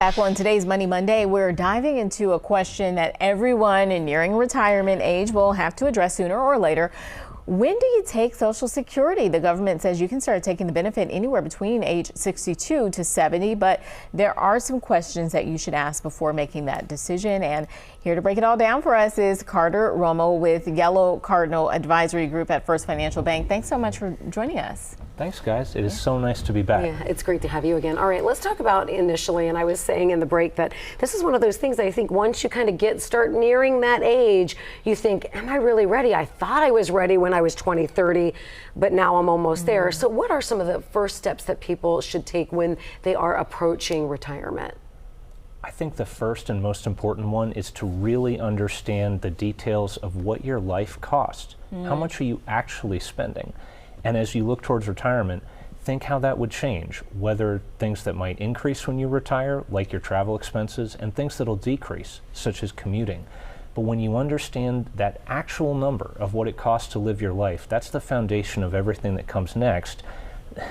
Back on today's Money Monday, we're diving into a question that everyone nearing retirement age will have to address sooner or later. When do you take Social Security? The government says you can start taking the benefit anywhere between age 62 to 70, but there are some questions that you should ask before making that decision. And here to break it all down for us is Carter Romo with Yellow Cardinal Advisory Group at First Financial Bank. Thanks so much for joining us. Thanks, guys. It is so nice to be back. Yeah, it's great to have you again. All right, let's talk about initially, and I was saying in the break that this is one of those things that I think once you kind of start nearing that age, you think, am I really ready? I thought I was ready when I was 20, 30, but now I'm almost there. So what are some of the first steps that people should take when they are approaching retirement? I think the first and most important one is to really understand the details of what your life costs. How much are you actually spending? And as you look towards retirement, think how that would change, whether things that might increase when you retire, like your travel expenses, and things that'll decrease, such as commuting. But when you understand that actual number of what it costs to live your life, that's the foundation of everything that comes next.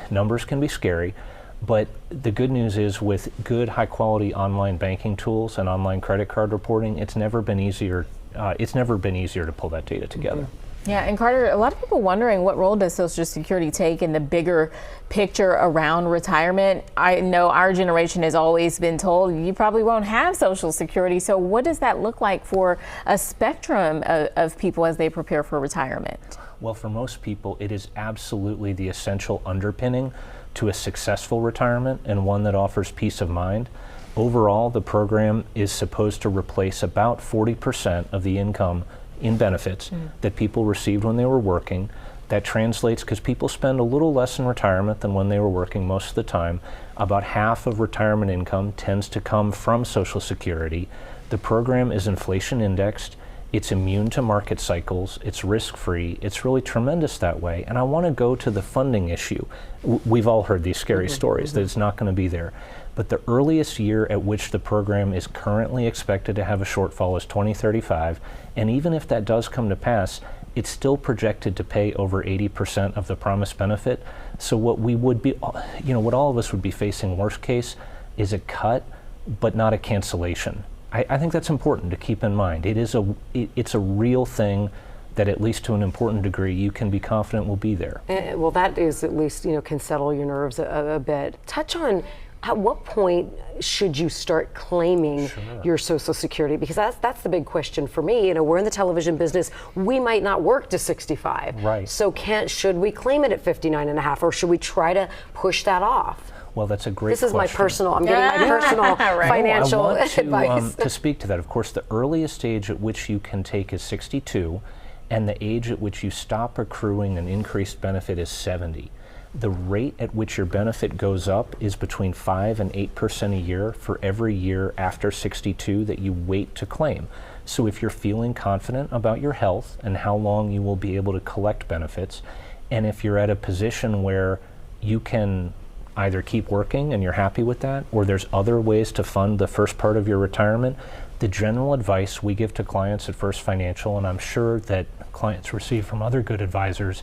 Numbers can be scary, but the good news is with good, high-quality online banking tools and online credit card reporting, it's never been easier to pull that data together. Yeah, and Carter, a lot of people wondering what role does Social Security take in the bigger picture around retirement? I know our generation has always been told you probably won't have Social Security. So what does that look like for a spectrum of people as they prepare for retirement? Well, for most people, it is absolutely the essential underpinning to a successful retirement and one that offers peace of mind. Overall, the program is supposed to replace about 40% of the income in benefits that people received when they were working. That translates, because people spend a little less in retirement than when they were working most of the time. About half of retirement income tends to come from Social Security. The program is inflation indexed. It's immune to market cycles. It's risk-free. It's really tremendous that way. And I want to go to the funding issue. We've all heard these scary stories that it's not going to be there. But the earliest year at which the program is currently expected to have a shortfall is 2035. And even if that does come to pass, it's still projected to pay over 80% of the promised benefit. So what we would be, what all of us would be facing worst case is a cut, but not a cancellation. I think that's important to keep in mind. It's a real thing that, at least to an important degree, you can be confident will be there. Well, that is at least, can settle your nerves a bit. Touch on at what point should you start claiming your Social Security? Because that's the big question for me. We're in the television business. We might not work to 65. Right. So should we claim it at 59 and a half, or should we try to push that off? Well, that's a great question. This is my personal, I'm getting my personal financial advice. To speak to that, of course, the earliest age at which you can take is 62, and the age at which you stop accruing an increased benefit is 70. The rate at which your benefit goes up is between 5 and 8% a year for every year after 62 that you wait to claim. So if you're feeling confident about your health and how long you will be able to collect benefits, and if you're at a position where you can either keep working and you're happy with that, or there's other ways to fund the first part of your retirement, the general advice we give to clients at First Financial, and I'm sure that clients receive from other good advisors,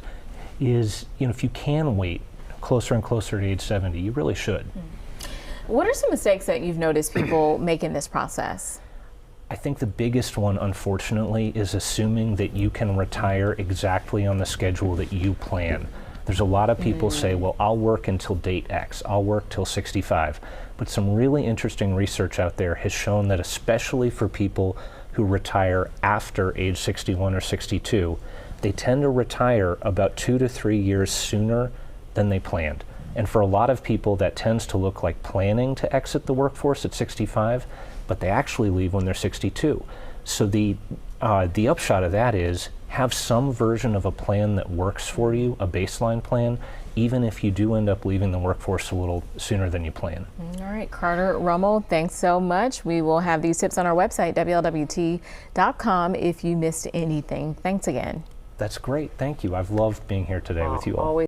is if you can wait closer and closer to age 70, you really should. What are some mistakes that you've noticed people make in this process? I think the biggest one, unfortunately, is assuming that you can retire exactly on the schedule that you plan. There's a lot of people say, well, I'll work until date X, I'll work till 65. But some really interesting research out there has shown that, especially for people who retire after age 61 or 62, they tend to retire about 2 to 3 years sooner than they planned. And for a lot of people, that tends to look like planning to exit the workforce at 65, but they actually leave when they're 62. So the upshot of that is have some version of a plan that works for you, a baseline plan, even if you do end up leaving the workforce a little sooner than you plan. All right, Carter Romo, thanks so much. We will have these tips on our website, WLWT.com, if you missed anything. Thanks again. That's great. Thank you. I've loved being here today with you all. Always.